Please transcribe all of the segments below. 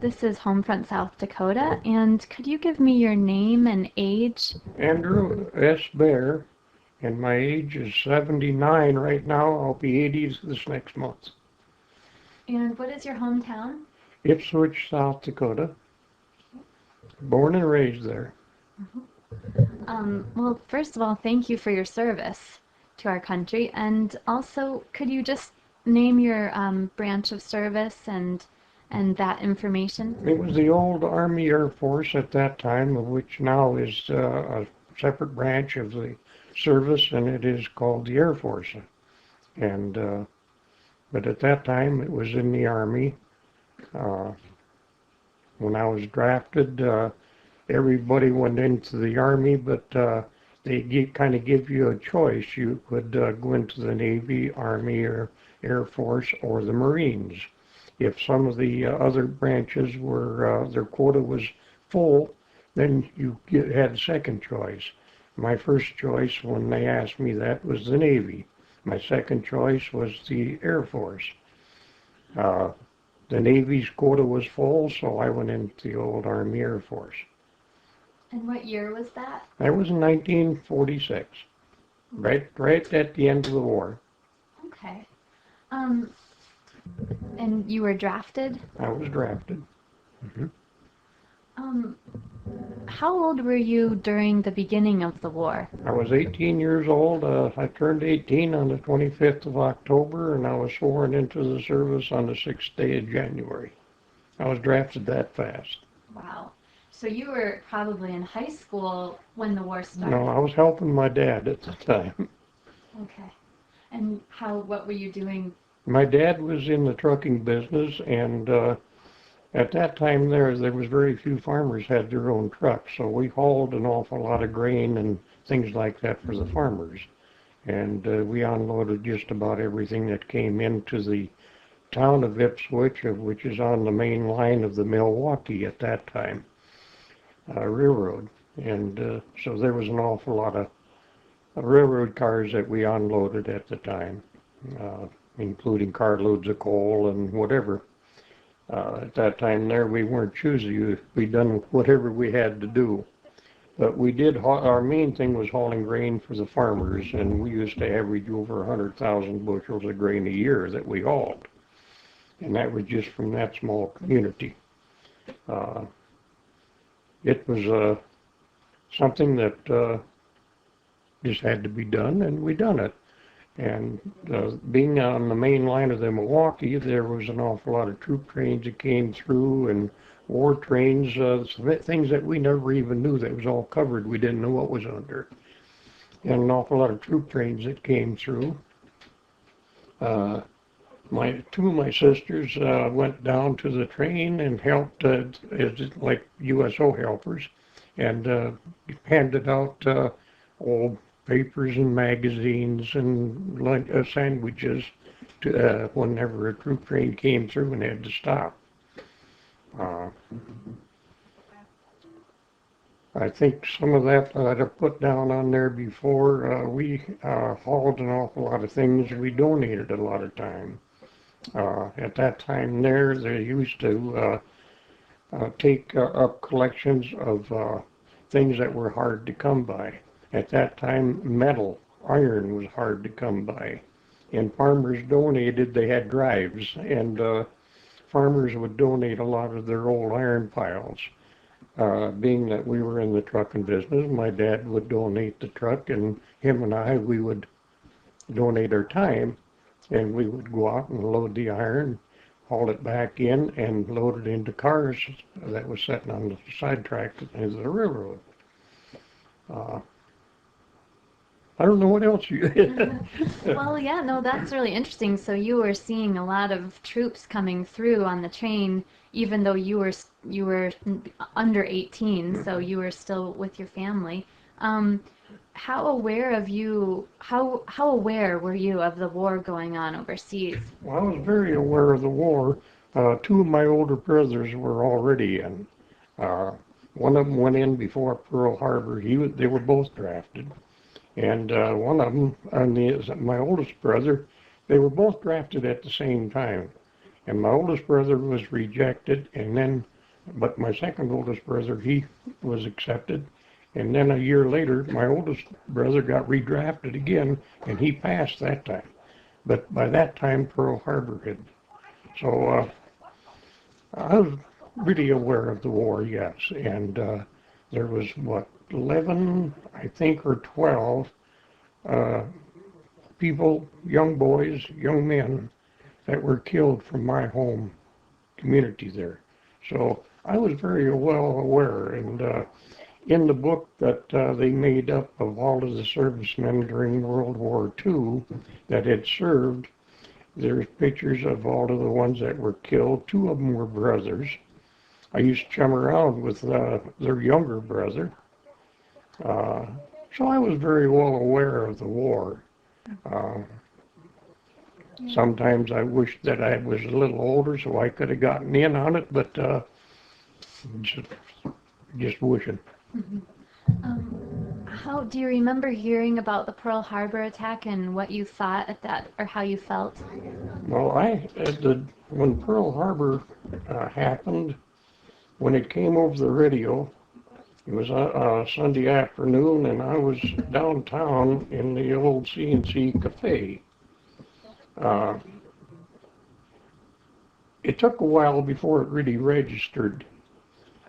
This is Homefront, South Dakota, and could you give me your name and age? Andrew S. Bear, and my age is 79 right now. I'll be 80 this next month. And what is your hometown? Ipswich, South Dakota. Born and raised there. Well, first of all, thank you for your service to our country, and also could you just name your branch of service and that information? It was the old Army Air Force at that time, of which now is a separate branch of the service, and it is called the Air Force. And but at that time, it was in the Army. Uh, when I was drafted, everybody went into the Army, but they kind of give you a choice. You could go into the Navy, Army, or Air Force, or the Marines. If some of the other branches were their quota was full, then you had second choice. My first choice when they asked me that was the Navy. My second choice was the Air Force. Uh, the Navy's quota was full, so I went into the old Army Air Force. And what year was that? That was in 1946, right at the end of the war. Okay. Um, and you were drafted? I was drafted. Mm-hmm. Um, how old were you during the beginning of the war? I was 18 years old. I turned 18 on the 25th of October, and I was sworn into the service on the 6th day of January. I was drafted that fast. Wow. So you were probably in high school when the war started. No, I was helping my dad at the time. Okay. And what were you doing? My dad was in the trucking business, and at that time there was very few farmers had their own trucks, so we hauled an awful lot of grain and things like that for the farmers. And we unloaded just about everything that came into the town of Ipswich, which is on the main line of the Milwaukee at that time railroad. And so there was an awful lot of railroad cars that we unloaded at the time, including carloads of coal and whatever. At that time there, we weren't choosy. We done whatever we had to do. But we did, our main thing was hauling grain for the farmers, and we used to average over 100,000 bushels of grain a year that we hauled. And that was just from that small community. It was something that just had to be done, and we done it. And being on the main line of the Milwaukee, there was an awful lot of troop trains that came through, and war trains, things that we never even knew that was all covered. We didn't know what was under. And an awful lot of troop trains that came through. Two of my sisters went down to the train and helped as like USO helpers, and handed out old papers and magazines and lunch, sandwiches to, whenever a troop train came through and had to stop. I think some of that I'd have put down on there before. We hauled an awful lot of things. We donated a lot of time. At that time there, they used to take up collections of things that were hard to come by. At that time, metal, iron was hard to come by. And farmers donated, they had drives, and farmers would donate a lot of their old iron piles. Being that we were in the trucking business, my dad would donate the truck, and him and I, we would donate our time, and we would go out and load the iron, haul it back in, and load it into cars that was sitting on the sidetrack of the railroad. I don't know what else you. Well, yeah, no, that's really interesting. So you were seeing a lot of troops coming through on the train, even though you were under 18, so you were still with your family. How aware were you of the war going on overseas? Well, I was very aware of the war. Two of my older brothers were already in. One of them went in before Pearl Harbor. They were both drafted. And one of them, my oldest brother, they were both drafted at the same time. And my oldest brother was rejected, and then, but my second oldest brother, he was accepted. And then a year later, my oldest brother got redrafted again, and he passed that time. But by that time, Pearl Harbor had. So I was really aware of the war, yes. And there was, what, 11, I think, or 12 uh, people, young boys, young men, that were killed from my home community there. So I was very well aware. And in the book that they made up of all of the servicemen during World War II that had served, there's pictures of all of the ones that were killed. Two of them were brothers. I used to chum around with their younger brother. So I was very well aware of the war. Uh, Sometimes I wished that I was a little older so I could have gotten in on it, but just wishing. How do you remember hearing about the Pearl Harbor attack and what you thought at that, or how you felt? Well, when Pearl Harbor happened, when it came over the radio, it was a Sunday afternoon, and I was downtown in the old C&C Cafe. It took a while before it really registered.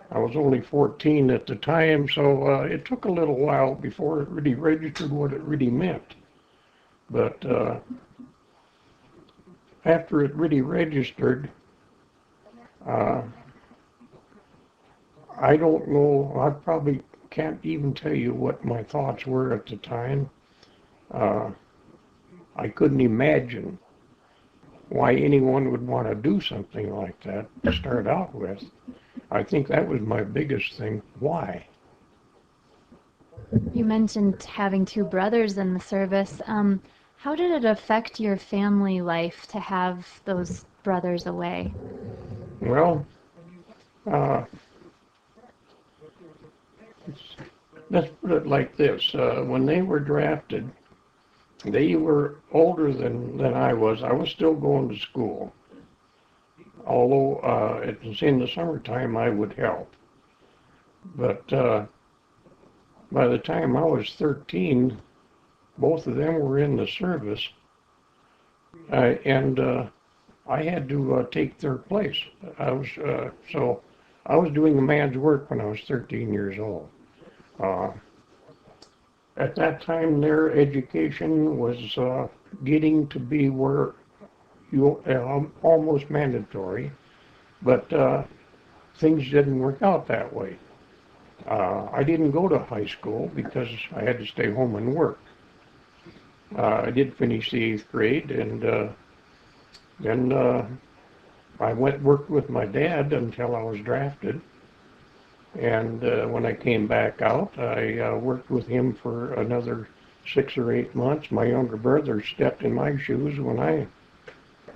I was only 14 at the time, so it took a little while before it really registered what it really meant. But after it really registered, I don't know, I probably can't even tell you what my thoughts were at the time. I couldn't imagine why anyone would want to do something like that to start out with. I think that was my biggest thing. Why? You mentioned having two brothers in the service. How did it affect your family life to have those brothers away? Well, uh, let's put it like this. When they were drafted, they were older than I was. I was still going to school. Although it was in the summertime, I would help. But by the time I was 13, both of them were in the service, and I had to take their place. So I was doing a man's work when I was 13 years old. At that time, their education was getting to be where almost mandatory, but things didn't work out that way. I didn't go to high school because I had to stay home and work. I did finish the 8th grade, and then I worked with my dad until I was drafted. And when I came back out, I worked with him for another 6 or 8 months. My younger brother stepped in my shoes when I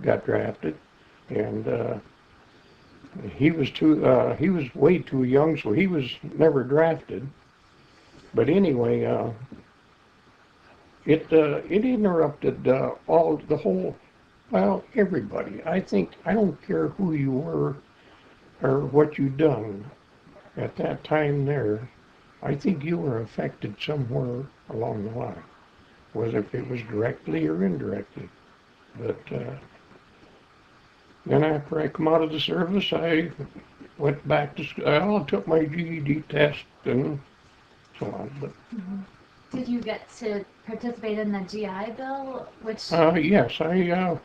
got drafted, and he was way too young, so he was never drafted. But anyway, it interrupted everybody. I don't care who you were or what you done at that time there. I think you were affected somewhere along the line, whether if it was directly or indirectly. But then after I come out of the service, I went back to school. I took my GED test and so on. But Did you get to participate in the GI Bill? Which yes, I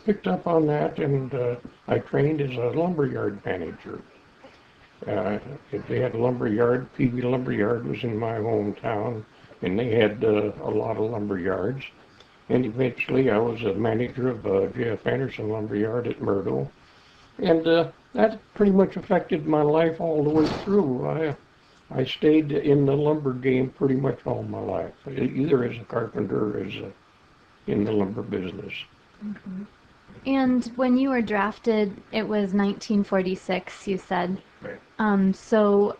picked up on that, and I trained as a lumberyard manager. If they had a lumberyard, Peavey Lumberyard was in my hometown, and they had a lot of lumberyards. And eventually I was a manager of J.F. Anderson Lumberyard at Myrtle. And that pretty much affected my life all the way through. I stayed in the lumber game pretty much all my life, either as a carpenter or in the lumber business. Mm-hmm. And when you were drafted, it was 1946, you said. Right. So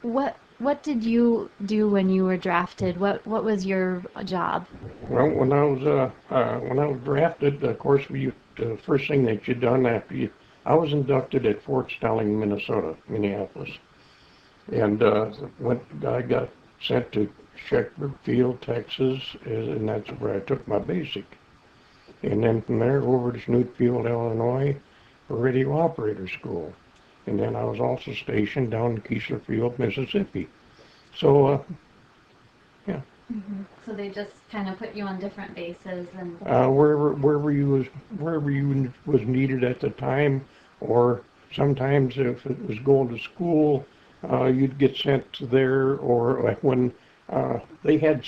what did you do when you were drafted? What was your job? Well, when I was drafted, of course, the first thing that you done after you, I was inducted at Fort Snelling, Minneapolis. And I got sent to Shepherd Field, Texas, and that's where I took my basic. And then from there over to Snootfield, Illinois, for radio operator school. And then I was also stationed down in Keesler Field, Mississippi. So, yeah. Mm-hmm. So they just kind of put you on different bases and. Wherever you was needed at the time, or sometimes if it was going to school, you'd get sent to there, or like when they had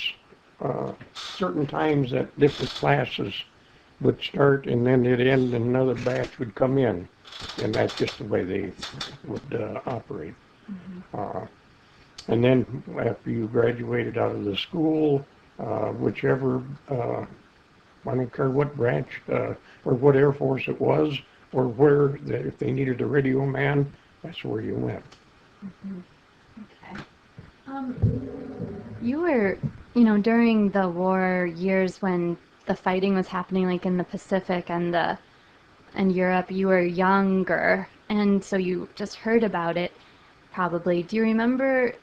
certain times that different classes would start and then it'd end and another batch would come in, and that's just the way they would operate. Mm-hmm. And then after you graduated out of the school, whichever, I don't care what branch or what Air Force it was, or where, if they needed a radio man, that's where you went. Mm-hmm. Okay. You were, during the war years when the fighting was happening, like in the Pacific and Europe, you were younger, and so you just heard about it. Probably. Do you remember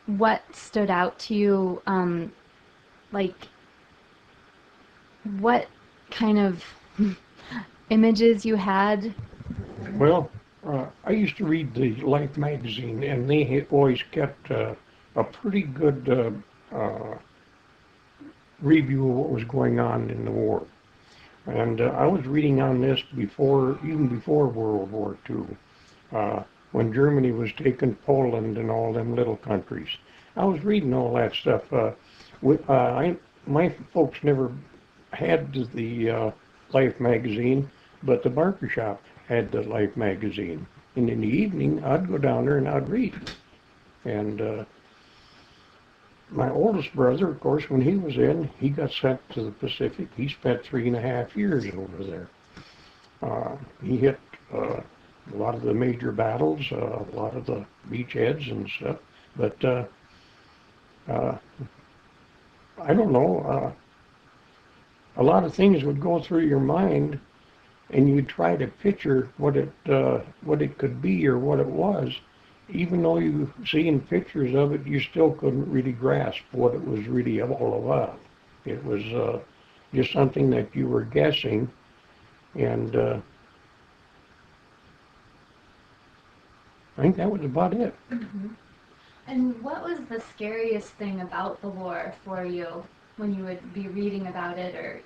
what stood out to you? Like, what kind of images you had? Well, I used to read the Life magazine, and they had always kept a pretty good review of what was going on in the war. And I was reading on this even before World War II. When Germany was taking Poland and all them little countries. I was reading all that stuff. My folks never had the Life magazine, but the barber shop had the Life magazine. And in the evening, I'd go down there and I'd read. And my oldest brother, of course, when he was in, he got sent to the Pacific. He spent 3.5 years over there. He hit a lot of the major battles, a lot of the beachheads and stuff, but I don't know, a lot of things would go through your mind, and you'd try to picture what it could be or what it was. Even though you seen pictures of it, you still couldn't really grasp what it was really all about. It was just something that you were guessing, and I think that was about it. Mm-hmm. And what was the scariest thing about the war for you when you would be reading about it or,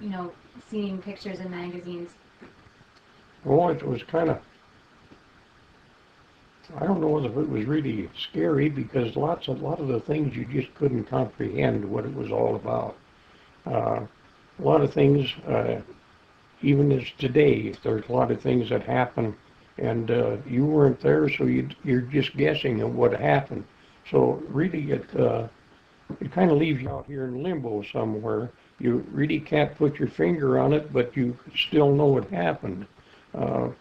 seeing pictures in magazines? Well, it was kind of, I don't know if it was really scary because a lot of the things you just couldn't comprehend what it was all about. A lot of things, even as today, there's a lot of things that happen and you weren't there, so you're just guessing at what happened. So really, it kind of leaves you out here in limbo somewhere. You really can't put your finger on it, but you still know it happened. A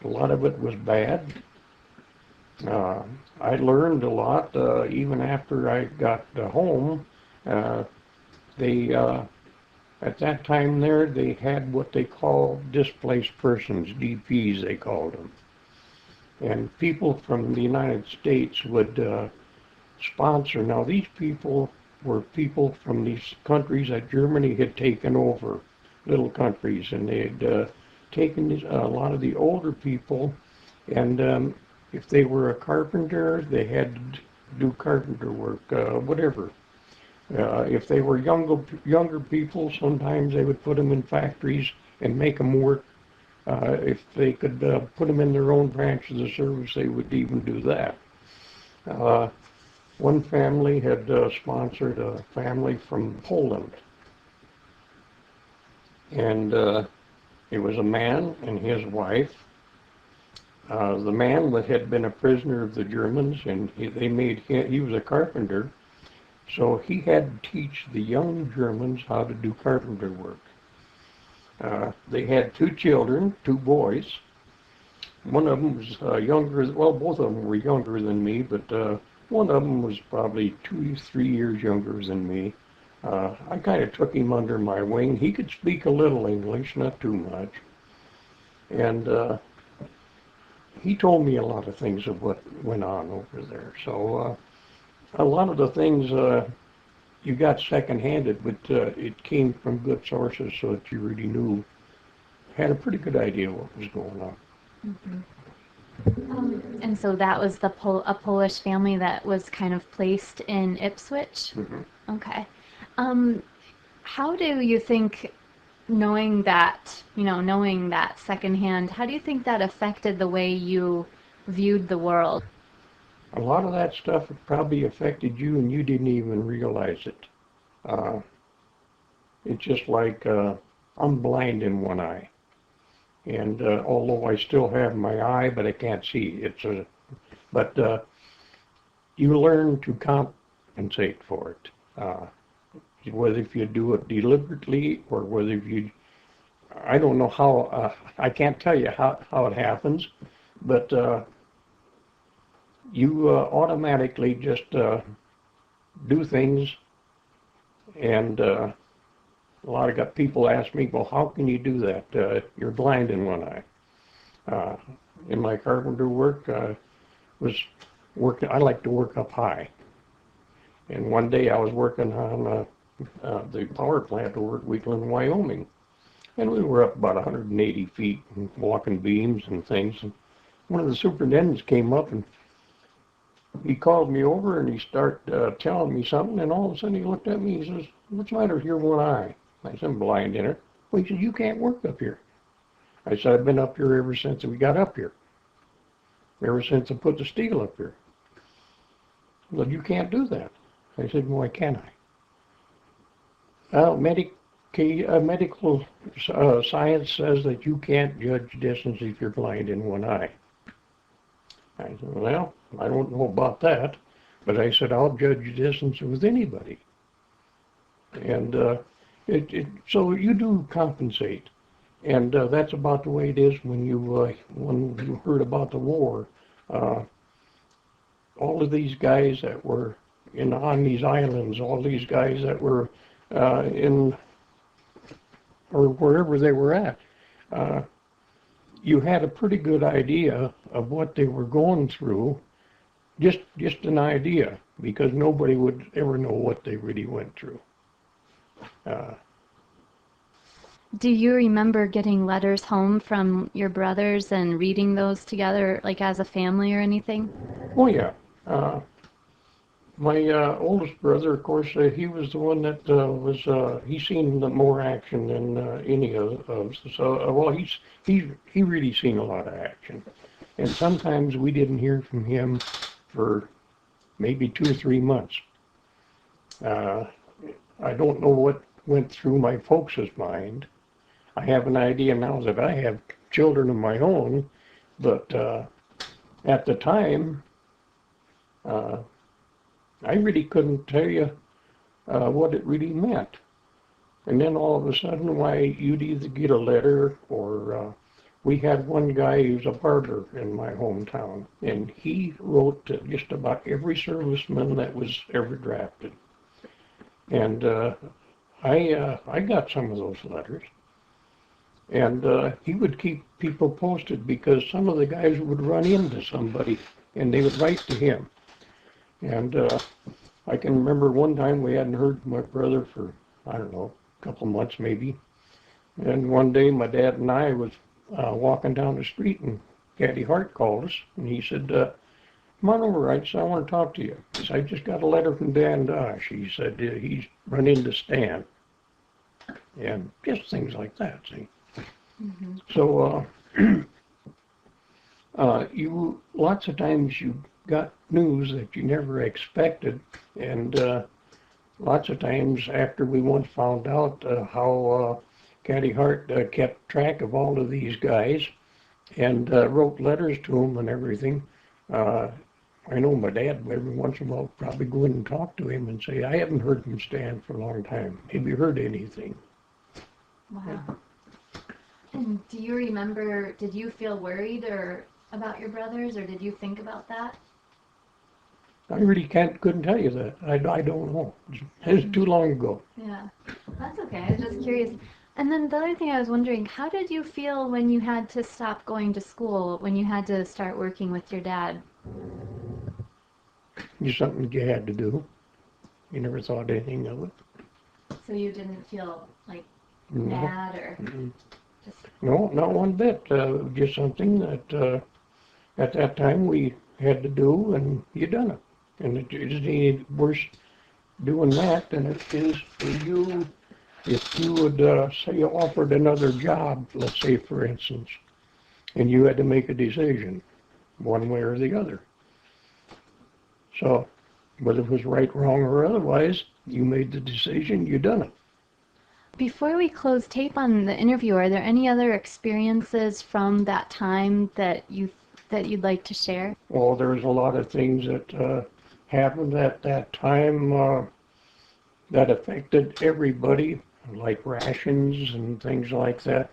lot of it was bad. I learned a lot even after I got home. At that time there, they had what they call displaced persons, DPs they called them. And people from the United States would sponsor. Now these people were people from these countries that Germany had taken over, little countries, and they had taken a lot of the older people, and if they were a carpenter, they had to do carpenter work, whatever. If they were younger people, sometimes they would put them in factories and make them work. If they could put them in their own branch of the service, they would even do that. One family had sponsored a family from Poland. And it was a man and his wife. The man had been a prisoner of the Germans, and he was a carpenter. So he had to teach the young Germans how to do carpenter work. They had 2 children, 2 boys. One of them was younger, well, both of them were younger than me, but one of them was probably 2 or 3 years younger than me. I kind of took him under my wing. He could speak a little English, not too much. And he told me a lot of things of what went on over there. So a lot of the things you got second-handed, but it came from good sources so that you really knew, had a pretty good idea what was going on. Mm-hmm. And so that was a Polish family that was kind of placed in Ipswich? Mm-hmm. Okay. Um, how do you think knowing that secondhand, how do you think that affected the way you viewed the world? A lot of that stuff probably affected you and you didn't even realize it. Uh, it's just like I'm blind in one eye. And although I still have my eye, but I can't see. But you learn to compensate for it. Whether if you do it deliberately or whether I don't know how, I can't tell you how it happens, but you automatically just do things. And a lot of people ask me, well, how can you do that? You're blind in one eye. Uh, in my carpenter work, I like to work up high. And one day I was working on the power plant over at Wheatland, Wyoming. And we were up about 180 feet and walking beams and things. And one of the superintendents came up and he called me over and he started telling me something. And all of a sudden he looked at me and he says, what's the matter with your one eye? I said, I'm blind in it. Well, he said, you can't work up here. I said, I've been up here ever since we got up here. Ever since I put the steel up here. Well, you can't do that. I said, well, why can't I? Medical science says that you can't judge distance if you're blind in one eye. I said, well, I don't know about that, but I said, I'll judge distance with anybody. And so you do compensate. And that's about the way it is when you heard about the war. All of these guys that were on these islands, all these guys that were in or wherever they were at, you had a pretty good idea of what they were going through, just an idea, because nobody would ever know what they really went through. Do you remember getting letters home from your brothers and reading those together, like as a family or anything? Oh yeah. My oldest brother, of course, he was the one that he seen the more action than any of us. So, well, he really seen a lot of action. And sometimes we didn't hear from him for maybe 2 or 3 months. Uh, I don't know what went through my folks' mind. I have an idea now that I have children of my own, but at the time, uh, I really couldn't tell you what it really meant. And then all of a sudden, why, you'd either get a letter or we had one guy who's a barber in my hometown, and he wrote to just about every serviceman that was ever drafted. And I got some of those letters. And he would keep people posted because some of the guys would run into somebody and they would write to him. And I can remember one time we hadn't heard from my brother for, I don't know, a couple months maybe. And one day my dad and I was walking down the street and Caddy Hart called us and he said, come on over, I said, I want to talk to you. He said, I just got a letter from Dan Dosh. He said he's run into Stan. And just things like that, see. Mm-hmm. So lots of times you got news that you never expected, and lots of times after we once found out how Caddy Hart kept track of all of these guys and wrote letters to them and everything, I know my dad every once in a while probably go in and talk to him and say, I haven't heard from Stan for a long time. Have you heard anything? Wow. And do you remember, did you feel worried or about your brothers, or did you think about that? I really couldn't tell you that. I don't know. It's too long ago. Yeah, that's okay. I was just curious. And then the other thing I was wondering, how did you feel when you had to stop going to school, when you had to start working with your dad? It's something you had to do. You never thought anything of it. So you didn't feel like No, mad or just, no, not one bit. Just something that at that time we had to do, and you done it. And it isn't any worse doing that than it is for you if you would say offered another job, let's say for instance, and you had to make a decision, one way or the other. So whether it was right, wrong, or otherwise, you made the decision, you done it. before we close tape on the interview, are there any other experiences from that time that you'd like to share? Well, there's a lot of things that happened at that time that affected everybody, like rations and things like that.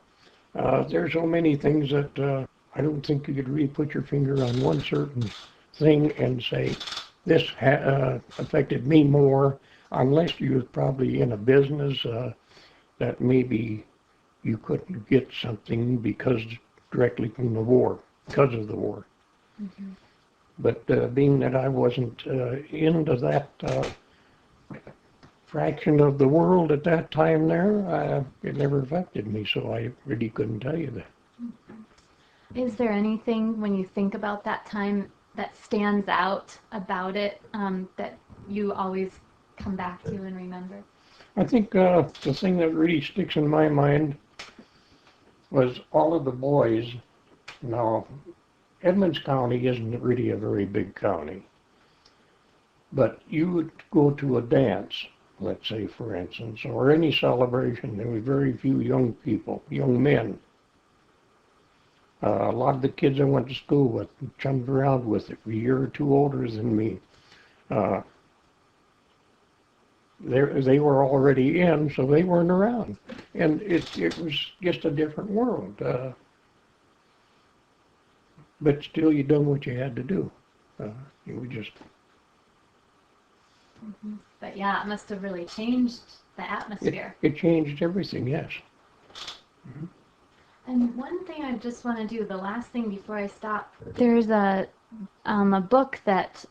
There's so many things that I don't think you could really put your finger on one certain thing and say, this affected me more, unless you was probably in a business that maybe you couldn't get something because directly from the war, because of the war. Mm-hmm. But being that I wasn't into that fraction of the world at that time there, it never affected me, so I really couldn't tell you that. Is there anything when you think about that time that stands out about it that you always come back to and remember? I think the thing that really sticks in my mind was all of the boys. Now, Edmonds County isn't really a very big county, but you would go to a dance, let's say for instance, or any celebration, there were very few young people, young men. A lot of the kids I went to school with, chummed around with, were a year or two older than me. They were already in, so they weren't around. And it was just a different world. But still, you done what you had to do. You were just... Mm-hmm. But yeah, it must have really changed the atmosphere. It changed everything, yes. Mm-hmm. And one thing I just want to do, the last thing before I stop, there's a book that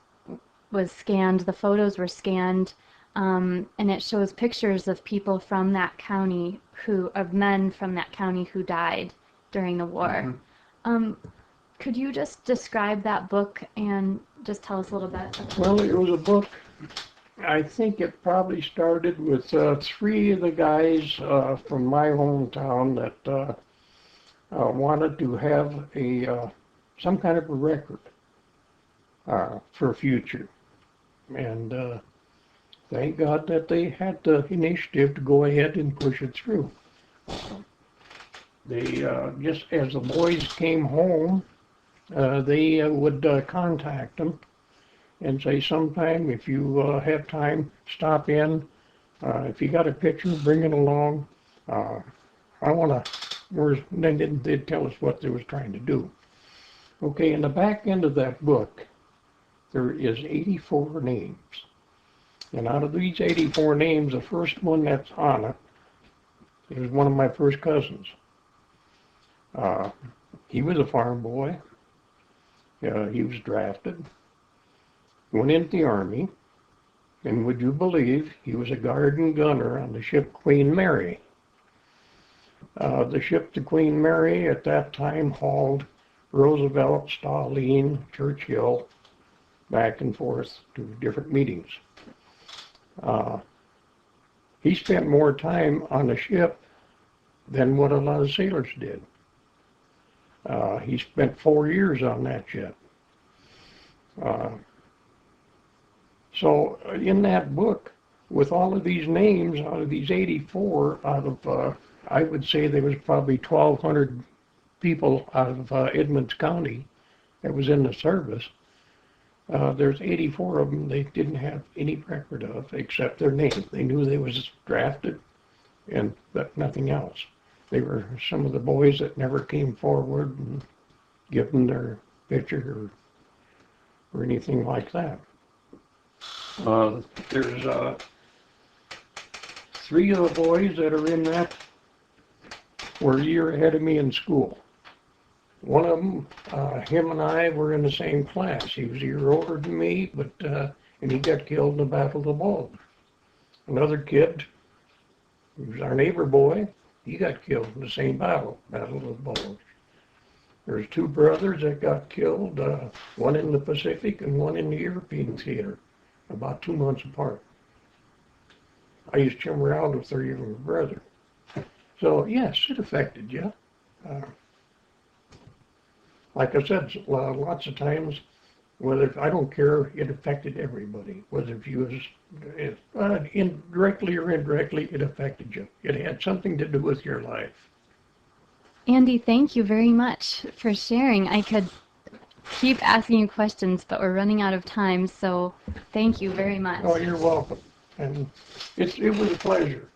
was scanned, the photos were scanned, and it shows pictures of people from that county of men from that county who died during the war. Mm-hmm. Could you just describe that book and just tell us a little bit? Well, it was a book, I think it probably started with 3 of the guys from my hometown that wanted to have some kind of a record for future. And thank God that they had the initiative to go ahead and push it through. They, just as the boys came home, they would contact them and say, sometime if you have time, stop in. If you got a picture, bring it along. I want to, then they'd tell us what they was trying to do. Okay, in the back end of that book, there is 84 names. And out of these 84 names, the first one that's on it is one of my first cousins. He was a farm boy. He was drafted, went into the Army, and would you believe he was a guard and gunner on the ship Queen Mary. The ship, the Queen Mary, at that time hauled Roosevelt, Stalin, Churchill back and forth to different meetings. He spent more time on the ship than what a lot of sailors did. He spent 4 years on that ship. So in that book, with all of these names, out of these 84, out of, I would say there was probably 1,200 people out of Edmonds County that was in the service. There's 84 of them they didn't have any record of except their name. They knew they was drafted, but nothing else. They were some of the boys that never came forward and give them their picture or anything like that. There's 3 of the boys that are in that were a year ahead of me in school. One of them, him and I were in the same class. He was a year older than me, but and he got killed in the Battle of the Bulge. Another kid, he was our neighbor boy, he got killed in the same battle, Battle of the Bulge. There's 2 brothers that got killed, one in the Pacific and one in the European theater, about 2 months apart. I used to chum around with their younger brother. So yes, it affected you. Like I said, lots of times, whether I don't care, it affected everybody. Whether if you was indirectly or indirectly, it affected you. It had something to do with your life. Andy, thank you very much for sharing. I could keep asking you questions, but we're running out of time, so thank you very much. Oh, you're welcome. And it was a pleasure.